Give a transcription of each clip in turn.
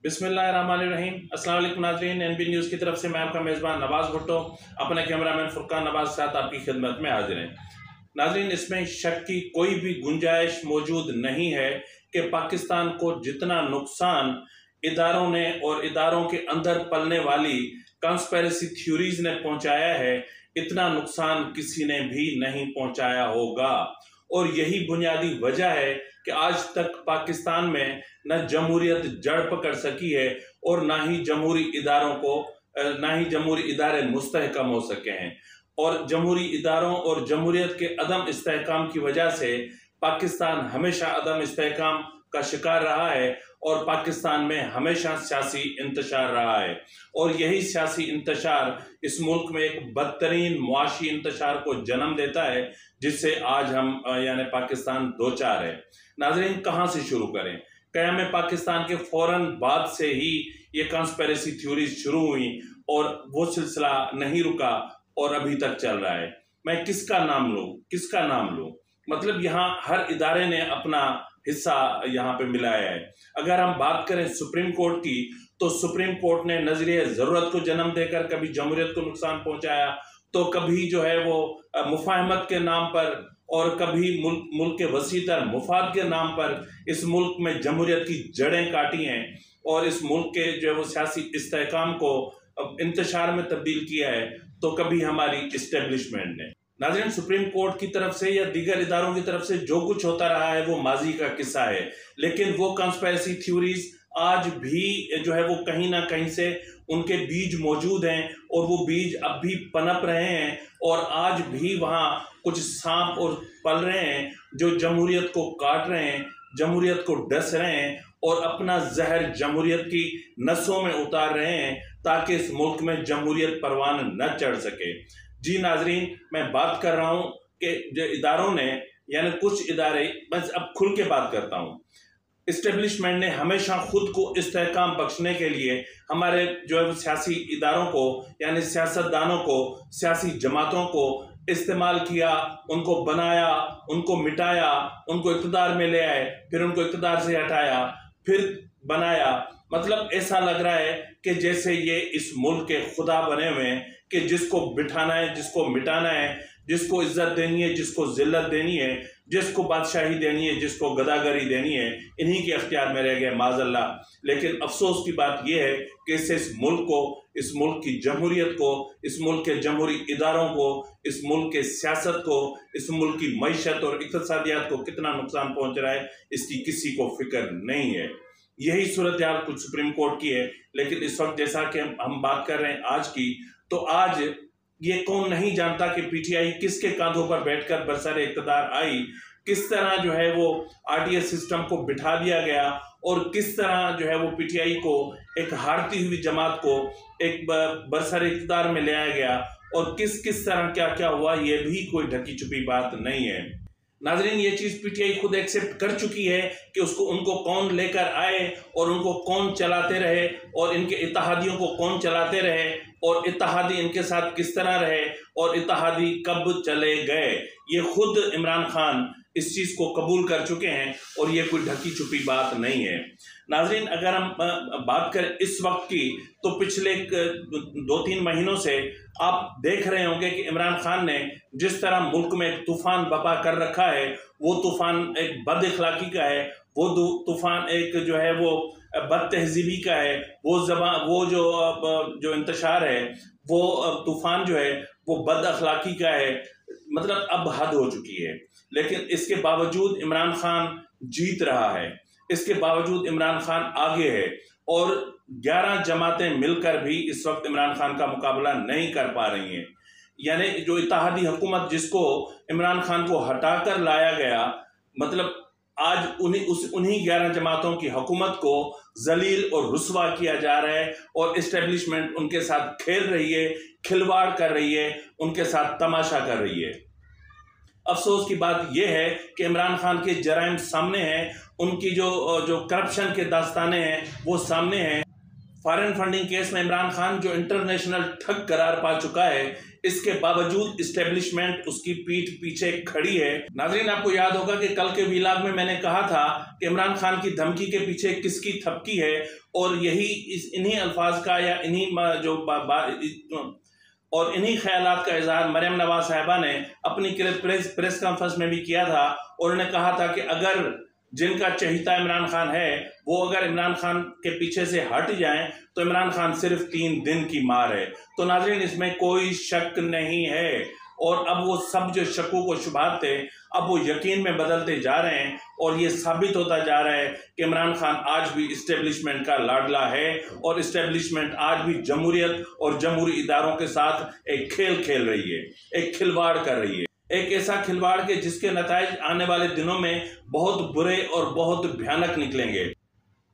बिस्मिल्लाहिर्रहमानिर्रहीम। अस्सलाम वालेकुम नाज़रीन, एनबी न्यूज़ की तरफ से मैं आपका मेज़बान नवाज़ भुट्टो अपने कैमरामैन फुरकान नवाज़ के साथ आपकी खिदमत में हाजिर हैं। नाज़रीन, इसमें शक की कोई भी गुंजाइश मौजूद नहीं है कि पाकिस्तान को जितना नुकसान इदारों ने और इदारों के अंदर पलने वाली कॉन्स्पिरेसी थ्योरीज ने पहुंचाया है, इतना नुकसान किसी ने भी नहीं पहुंचाया होगा। और यही बुनियादी वजह है कि आज तक पाकिस्तान में न जमहूरियत जड़ पकड़ सकी है और ना ही जमहूरी इदारे मुस्तहकम हो सके हैं। और जमहूरी इदारों और जमहूरियत के अदम इस्तेहकाम की वजह से पाकिस्तान हमेशा अदम इस्तेहकाम का शिकार रहा है और पाकिस्तान में हमेशा सियासी इंतशार रहा है। और यही सियासी इंतशार इस मुल्क में एक बदतरीन मुआशी इंतशार को जन्म देता है, जिससे आज हम यानी पाकिस्तान दो चार है। नाज़रीन, कहाँ से शुरू करें? क़याम पाकिस्तान के फौरन बाद से ही ये कॉन्स्पिरेसी थ्योरीज शुरू हुई और वो सिलसिला नहीं रुका और अभी तक चल रहा है। मैं किसका नाम लूँ? मतलब यहाँ हर इदारे ने अपना हिस्सा यहाँ पे मिलाया है। अगर हम बात करें सुप्रीम कोर्ट की, तो सुप्रीम कोर्ट ने नजरिए ज़रूरत को जन्म देकर कभी जमहूरियत को नुकसान पहुंचाया, तो कभी जो है वो मुफाहमत के नाम पर और कभी मुल्क के वसीतर मुफाद के नाम पर इस मुल्क में जमहूरियत की जड़ें काटी हैं और इस मुल्क के जो है वो सियासी इस्तेहकाम को इंतशार में तब्दील किया है, तो कभी हमारी इस्टेब्लिशमेंट ने। नाज़रीन, सुप्रीम कोर्ट की तरफ से या दीगर इदारों की तरफ से जो कुछ होता रहा है वो माजी का किस्सा है, लेकिन वो कॉन्स्पिरेसी थ्योरीज आज भी जो है वो कहीं ना कहीं से उनके बीज मौजूद हैं और वो बीज अब भी पनप रहे हैं और आज भी वहाँ कुछ सांप और पल रहे हैं जो जमहूरियत को काट रहे हैं, जमहूरियत को डस रहे हैं और अपना जहर जमहूरियत की नसों में उतार रहे हैं ताकि इस मुल्क में जमहूरियत परवान न चढ़ सके। जी नाजरीन, मैं बात कर रहा हूँ कि जो इदारों ने यानी कुछ इदारे, बस अब खुल के बात करता हूँ, इस्टेब्लिशमेंट ने हमेशा खुद को इस्तेहकाम बख्शने के लिए हमारे जो है सियासी इदारों को यानी सियासतदानों को, सियासी जमातों को इस्तेमाल किया, उनको बनाया, उनको मिटाया, उनको इक़्तिदार में ले आए, फिर उनको इक़्तिदार से हटाया, फिर बनाया। मतलब ऐसा लग रहा है कि जैसे ये इस मुल्क के खुदा बने हुए हैं कि जिसको बिठाना है, जिसको मिटाना है, जिसको इज्जत देनी है, जिसको जिल्लत देनी है, जिसको बादशाही देनी है, जिसको गदागरी देनी है, इन्हीं के अख्तियार में रह गए माज़अल्लाह। लेकिन अफसोस की बात यह है कि इससे इस मुल्क को, इस मुल्क की जमहूरियत को, इस मुल्क के जमहूरी इदारों को, इस मुल्क के सियासत को, इस मुल्क की मईशत और इक़्तिसादियात को कितना नुकसान पहुँच रहा है, इसकी किसी को फिक्र नहीं है। यही सूरत हाल कुछ सुप्रीम कोर्ट की है। लेकिन इस वक्त जैसा कि हम बात कर रहे हैं आज की, तो आज ये कौन नहीं जानता कि पीटीआई किसके कांधों पर बैठकर बरसरे इक़्तिदार आई, किस तरह जो है वो आरटीएस सिस्टम को बिठा दिया गया और किस तरह जो है वो पीटीआई को, एक हारती हुई जमात को एक बरसरे इक़्तिदार में ले आया गया और किस तरह क्या क्या हुआ, ये भी कोई ढकी छुपी बात नहीं है। नाजरीन, ये चीज़ पीटीआई खुद एक्सेप्ट कर चुकी है कि उनको कौन लेकर आए और उनको कौन चलाते रहे और इनके इत्तेहादियों को कौन चलाते रहे और इत्तेहादी इनके साथ किस तरह रहे और इत्तेहादी कब चले गए, ये खुद इमरान खान इस चीज़ को कबूल कर चुके हैं और ये कोई ढकी छुपी बात नहीं है। नाजरीन, अगर हम बात करें इस वक्त की, तो पिछले 2-3 महीनों से आप देख रहे होंगे कि इमरान खान ने जिस तरह मुल्क में एक तूफान बपा कर रखा है, वो तूफान एक बद इखलाकी का है, वो तूफान एक जो है वो बद तहजीबी का है, वो जो इंतशार है, वो तूफान जो है वो बद अखलाकी का है। मतलब अब हद हो चुकी है। लेकिन इसके बावजूद इमरान खान जीत रहा है, इसके बावजूद इमरान खान आगे है और 11 जमातें मिलकर भी इस वक्त इमरान खान का मुकाबला नहीं कर पा रही हैं। यानी जो इत्तेहादी हुकूमत जिसको इमरान खान को हटाकर लाया गया, मतलब आज उन्हीं 11 जमातों की हुकूमत को जलील और रुस्वा किया जा रहा है और इस्टेब्लिशमेंट उनके साथ खेल रही है, खिलवाड़ कर रही है, उनके साथ तमाशा कर रही है। अफसोस की बात यह है कि इमरान खान के जराइम सामने हैं, उनकी जो करप्शन के दास्ताने हैं वो सामने हैं। फॉरेन फंडिंग केस में इमरान खान जो इंटरनेशनल ठग करार पा चुका है, इसके बावजूद इस्टेब्लिशमेंट उसकी पीठ पीछे खड़ी है। नाजरीन, आपको याद होगा कि कल के व्लॉग में मैंने कहा था कि इमरान खान की धमकी के पीछे किसकी थपकी है, और यही इन्हीं अल्फाज का या इन्हीं और इन्हीं ख्यालात का इजहार मरियम नवाज साहिबा ने अपनी प्रेस कॉन्फ्रेंस में भी किया था। और उन्होंने कहा था कि अगर जिनका चहेता इमरान खान है वो अगर इमरान खान के पीछे से हट जाएं तो इमरान खान सिर्फ 3 दिन की मार है। तो नाज़रीन, इसमें कोई शक नहीं है, और अब वो सब जो शकों को शुबहात थे अब वो यकीन में बदलते जा रहे हैं, और ये साबित होता जा रहा है कि इमरान खान आज भी इस्टेब्लिशमेंट का लाडला है, और इस्टेब्लिशमेंट आज भी जमहूरियत और जमहूरी इदारों के साथ एक खेल खेल रही है, एक खिलवाड़ कर रही है, एक ऐसा खिलवाड़ के जिसके नताइज आने वाले दिनों में बहुत बुरे और बहुत भयानक निकलेंगे।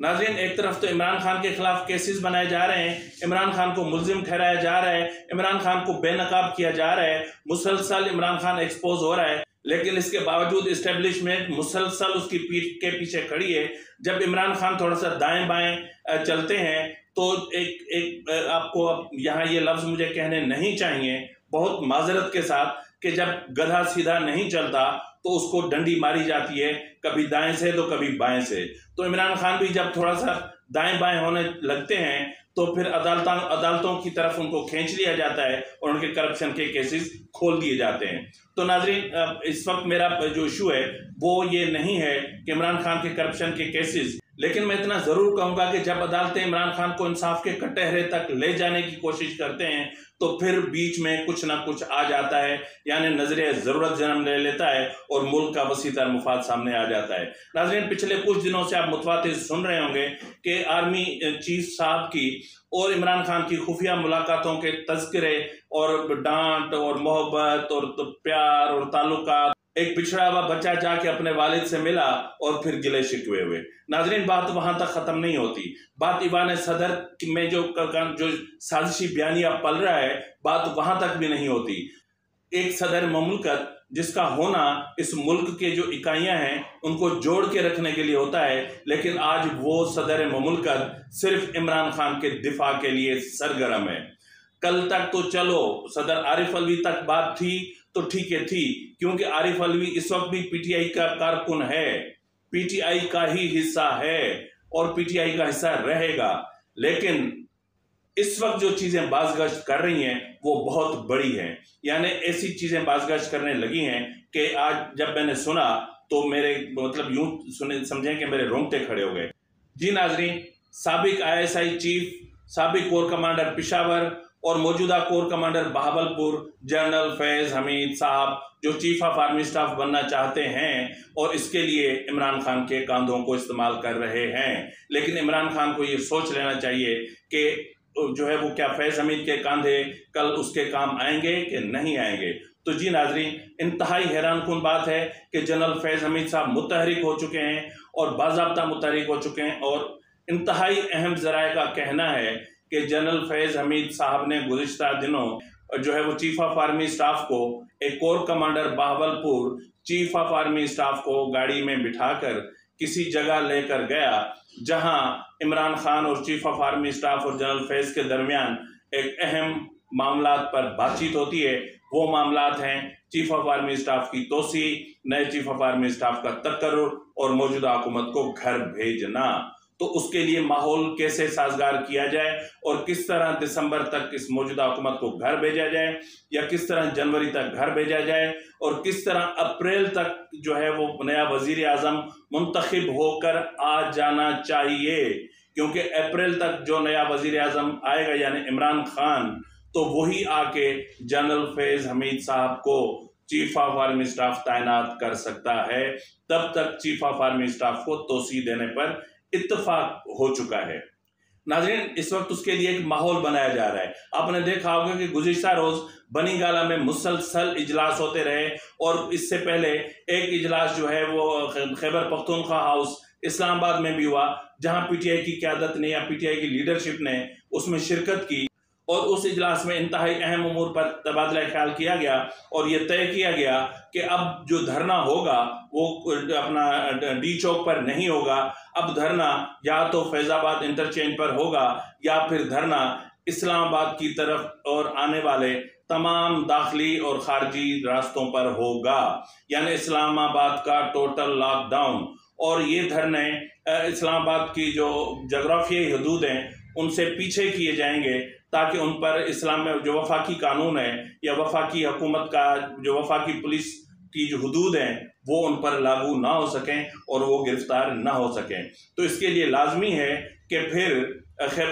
नाज़रीन, एक तरफ तो इमरान खान के खिलाफ केसेस बनाए जा रहे हैं, इमरान खान को मुल्जिम ठहराया जा रहा है, इमरान खान को बेनकाब किया जा रहा है, मुसलसल इमरान खान एक्सपोज हो रहा है, लेकिन इसके बावजूद इस्टेब्लिशमेंट मुसलसल उसकी पीठ के पीछे खड़ी है। जब इमरान खान थोड़ा सा दाएं बाएं चलते हैं तो एक आपको अब यहाँ ये लफ्ज़ मुझे कहने नहीं चाहिए, बहुत माजरत के साथ, कि जब गधा सीधा नहीं चलता तो उसको डंडी मारी जाती है, कभी दाएं से तो कभी बाएं से। तो इमरान खान भी जब थोड़ा सा दाएं बाएं होने लगते हैं तो फिर अदालतों की तरफ उनको खींच लिया जाता है और उनके करप्शन के केसेस खोल दिए जाते हैं। तो नाजरीन, इस वक्त मेरा जो इशू है वो ये नहीं है कि इमरान खान के करप्शन के केसेस, लेकिन मैं इतना जरूर कहूंगा कि जब अदालतें इमरान खान को इंसाफ के कटहरे तक ले जाने की कोशिश करते हैं तो फिर बीच में कुछ ना कुछ आ जाता है, यानी नजरिया जरूरत जन्म ले लेता है और मुल्क का वसीतर मुफाद सामने आ जाता है। नाज़रीन, पिछले कुछ दिनों से आप मुतवातिर सुन रहे होंगे कि आर्मी चीफ साहब की और इमरान खान की खुफिया मुलाकातों के तज़किरे और डांट और मोहब्बत और प्यार और ताल्लुकात, एक पिछड़ा हुआ बच्चा जाके अपने वालिद से मिला और फिर गिले शिकवे हुए। नाजरीन, बात वहां तक खत्म नहीं होती, बात ईवान सदर में जो साजिशी बयानिया पल रहा है बात वहां तक भी नहीं होती। एक सदर मुल्कत जिसका होना इस मुल्क के जो इकाइयां हैं उनको जोड़ के रखने के लिए होता है, लेकिन आज वो सदर मुल्कत सिर्फ इमरान खान के दिफा के लिए सरगर्म है। कल तक तो चलो सदर आरिफ अलवी तक बात थी तो ठीक है थी, क्योंकि आरिफ अलवी इस वक्त भी पीटीआई का कारकुन है, पीटीआई का ही हिस्सा है और पीटीआई का हिस्सा रहेगा। लेकिन इस वक्त जो चीजें बाज़गश्त कर रही हैं वो बहुत बड़ी हैं, यानी ऐसी चीजें बाज़गश्त करने लगी हैं कि आज जब मैंने सुना तो मेरे मतलब यूं सुने समझें कि मेरे रोंगटे खड़े हो गए। जी नाजरीन, साबिक ISI चीफ, साबिक कोर कमांडर पिशावर और मौजूदा core commander Bahawalpur general Faiz Hamid साहब जो चीफ ऑफ आर्मी स्टाफ बनना चाहते हैं और इसके लिए इमरान खान के कांधों को इस्तेमाल कर रहे हैं, लेकिन इमरान खान को ये सोच लेना चाहिए कि जो है वो क्या फैज हमीद के कांधे कल उसके काम आएंगे कि नहीं आएंगे। तो जी नाजरीन, इंतहाई हैरानकुन बात है कि जनरल फैज हमीद साहब मुतहरिक हो चुके हैं और बाज़ाब्ता मुतहरिक हो चुके हैं, और इंतहाई अहम ज़राए का कहना है कि जनरल फैज हमीद साहब ने गुज़िश्ता दिनों जो है वो चीफ ऑफ आर्मी स्टाफ को, एक core commander Bahawalpur chief of army staff को गाड़ी में बिठाकर किसी जगह लेकर गया जहां इमरान खान और चीफ ऑफ आर्मी स्टाफ और जनरल फैज के दरमियान एक अहम मामलात पर बातचीत होती है। वो मामलात हैं चीफ ऑफ आर्मी स्टाफ की तोसी, नए चीफ ऑफ आर्मी स्टाफ का तकर्रुर और मौजूदा हुकूमत को घर भेजना। तो उसके लिए माहौल कैसे साजगार किया जाए और किस तरह दिसंबर तक इस मौजूदा हुकूमत को घर भेजा जाए या किस तरह जनवरी तक घर भेजा जाए और किस तरह अप्रैल तक जो है वो नया वजीर आजम मुंतखब होकर आ जाना चाहिए, क्योंकि अप्रैल तक जो नया वजीर आजम आएगा यानी इमरान खान, तो वही आके जनरल फैज हमीद साहब को चीफ ऑफ आर्मी स्टाफ तैनात कर सकता है। तब तक चीफ ऑफ आर्मी स्टाफ को तोसी देने पर इत्तेफाक हो चुका है। नाज़रीन, इस वक्त उसके लिए एक माहौल बनाया जा रहा है। आपने देखा होगा कि गुज़िश्ता रोज बनी गाला में मुसलसल इजलास होते रहे और इससे पहले एक इजलास जो है वो खैबर पख्तूनख्वा हाउस इस्लामाबाद में भी हुआ, जहां पीटीआई की क़यादत ने या पीटीआई की लीडरशिप ने उसमें शिरकत की और उस इजलास में इंतहाई अहम उमूर पर तबादला ख्याल किया गया और ये तय किया गया कि अब जो धरना होगा वो अपना डी चौक पर नहीं होगा। अब धरना या तो फैजाबाद इंटरचेंज पर होगा या फिर धरना इस्लामाबाद की तरफ और आने वाले तमाम दाखिली और खारजी रास्तों पर होगा, यानी इस्लामाबाद का टोटल लॉकडाउन। और ये धरने इस्लामाबाद की जो जोग्राफियाई हदूद हैं उनसे पीछे किए जाएंगे ताकि उन पर इस्लाम में जो वफाकी कानून है या वफाकी हुकूमत का जो वफाकी पुलिस की जो हदूद हैं वो उन पर लागू ना हो सकें और वो गिरफ्तार ना हो सकें। तो इसके लिए लाजमी है कि फिर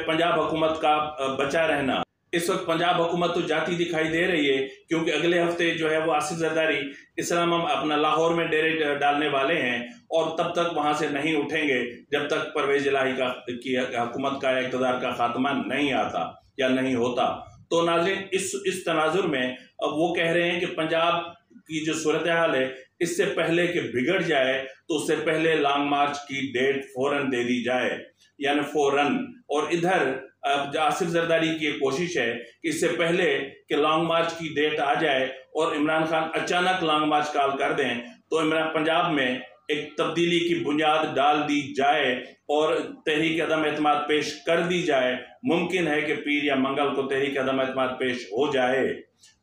पंजाब हुकूमत का बचा रहना। इस वक्त पंजाब हुकूमत तो जाती दिखाई दे रही है क्योंकि अगले हफ्ते जो है वो आसिफ जरदारी इस्लाम अपना लाहौर में डेरे डालने वाले हैं और तब तक वहां से नहीं उठेंगे जब तक परवेज इलाही की हुकूमत का इक़्तिदार का खात्मा नहीं आता या नहीं होता। तो नाज़रीन, इस तनाजुर में अब वो कह रहे हैं कि पंजाब की जो सूरत हाल है इससे पहले कि बिगड़ जाए तो उससे पहले लॉन्ग मार्च की डेट फौरन दे दी जाए, यानी फौरन। और इधर अब आसिफ जरदारी की कोशिश है कि इससे पहले कि लॉन्ग मार्च की डेट आ जाए और इमरान खान अचानक लॉन्ग मार्च कॉल कर दें तो पंजाब में एक तब्दीली की बुनियाद डाल दी जाए और तहरीक अदम एतमाद पेश कर दी जाए। मुमकिन है कि पीर या मंगल को तहरीक अदम एतमाद पेश हो जाए।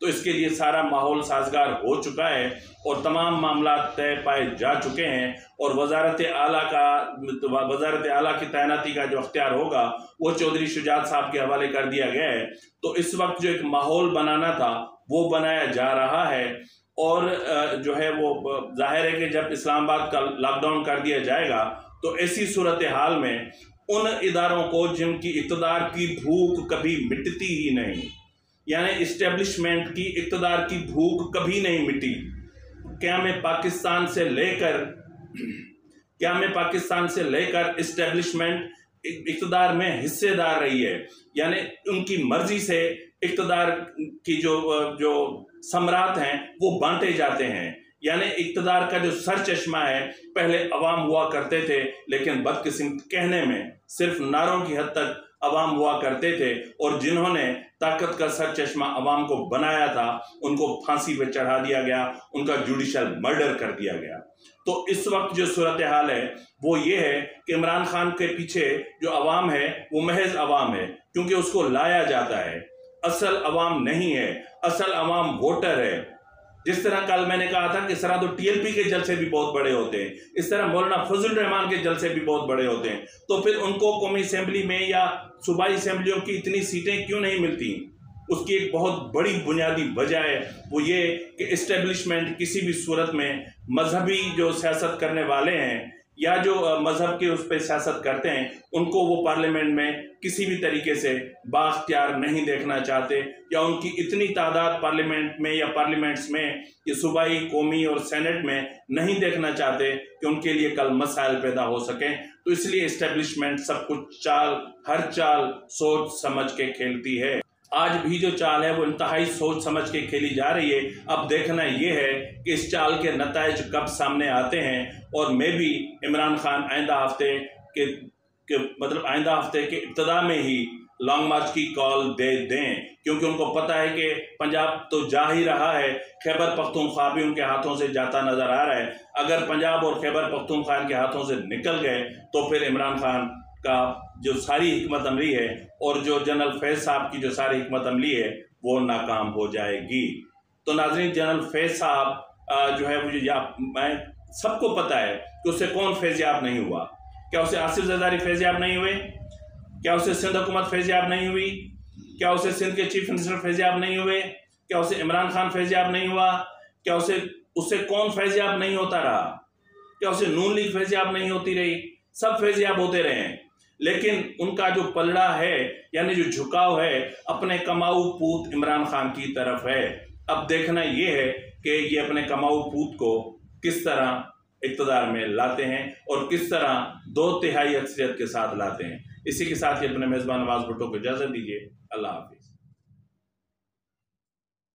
तो इसके लिए सारा माहौल साजगार हो चुका है और तमाम मामला तय पाए जा चुके हैं और वजारत आला की तैनाती का जो अख्तियार होगा वो चौधरी शुजात साहब के हवाले कर दिया गया है। तो इस वक्त जो एक माहौल बनाना था वो बनाया जा रहा है और जो है वो जाहिर है कि जब इस्लामाबाद का लॉकडाउन कर दिया जाएगा तो ऐसी सूरत हाल में उन इदारों को जिनकी इक़्तिदार की भूख कभी मिटती ही नहीं, यानी इस्टेब्लिशमेंट की इक़्तिदार की भूख कभी नहीं मिटी, क़याम पाकिस्तान से लेकर इस्टेब्लिशमेंट इक़्तिदार में हिस्सेदार रही है, यानी उनकी मर्जी से इक़्तिदार की जो सम्राट हैं वो बांटे जाते हैं। यानी इक़्तिदार का जो सर चश्मा है पहले अवाम हुआ करते थे, लेकिन बदकिस्म कहने में सिर्फ नारों की हद तक अवाम हुआ करते थे और जिन्होंने ताकत का सर चश्मा अवाम को बनाया था उनको फांसी पे चढ़ा दिया गया, उनका जुडिशल मर्डर कर दिया गया। तो इस वक्त जो सूरत हाल है वो ये है कि इमरान खान के पीछे जो अवाम है वो महज अवाम है क्योंकि उसको लाया जाता है, असल अवाम नहीं है, असल अवाम वोटर है। जिस तरह कल मैंने कहा था कि इस तरह तो टीएलपी के जलसे भी बहुत बड़े होते हैं, इस तरह मौलाना फजल रहमान के जलसे भी बहुत बड़े होते हैं, तो फिर उनको कौमी असेंबली में या सूबाई असेंबलियों की इतनी सीटें क्यों नहीं मिलती? उसकी एक बहुत बड़ी बुनियादी वजह है, वो ये कि इस्टेब्लिशमेंट किसी भी सूरत में मजहबी जो सियासत करने वाले हैं या जो मजहब के उस पर सियासत करते हैं उनको वो पार्लियामेंट में किसी भी तरीके से बाख्तियार नहीं देखना चाहते, या उनकी इतनी तादाद पार्लियामेंट में या पार्लियामेंट्स में या सूबाई, कौमी और सेनेट में नहीं देखना चाहते कि उनके लिए कल मसाइल पैदा हो सकें। तो इसलिए इस्टेब्लिशमेंट सब कुछ हर चाल सोच समझ के खेलती है। आज भी जो चाल है वो इंतहाई सोच समझ के खेली जा रही है। अब देखना ये है कि इस चाल के नताइज कब सामने आते हैं और मे भी इमरान खान आइंदा हफ्ते के इब्तिदा में ही लॉन्ग मार्च की कॉल दे दें, क्योंकि उनको पता है कि पंजाब तो जा ही रहा है, खैबर पख्तूनख्वा भी उनके हाथों से जाता नजर आ रहा है। अगर पंजाब और खैबर पख्तूनख्वा के हाथों से निकल गए तो फिर इमरान खान का जो सारी हिकमत अमली है और जो जनरल फैज साहब की जो सारी हिकमत अमली है वो नाकाम हो जाएगी। तो नाज़रीन, जनरल फैज साहब जो है मैं सबको पता है कि उससे कौन फैज़याब नहीं हुआ। क्या उसे आसिफ जरदारी फैज़याब नहीं हुए? क्या उसे सिंध हुकूमत फैज़याब नहीं हुई? क्या उसे सिंध के चीफ मिनिस्टर फैज़याब नहीं हुए? क्या उसे इमरान खान फैज़याब नहीं हुआ? क्या उससे कौन फैज़याब नहीं होता रहा? क्या उसे नून लीग फैज़याब नहीं होती रही? सब फैज़याब होते रहे हैं, लेकिन उनका जो पलड़ा है यानी जो झुकाव है अपने कमाऊ पूत इमरान खान की तरफ है। अब देखना ये है कि ये अपने कमाऊ पूत को किस तरह इक़्तिदार में लाते हैं और किस तरह 2/3 अक्सरियत के साथ लाते हैं। इसी के साथ ही अपने मेज़बान नवाज भुट्टो को इजाज़त दीजिए। अल्लाह हाफ़िज़।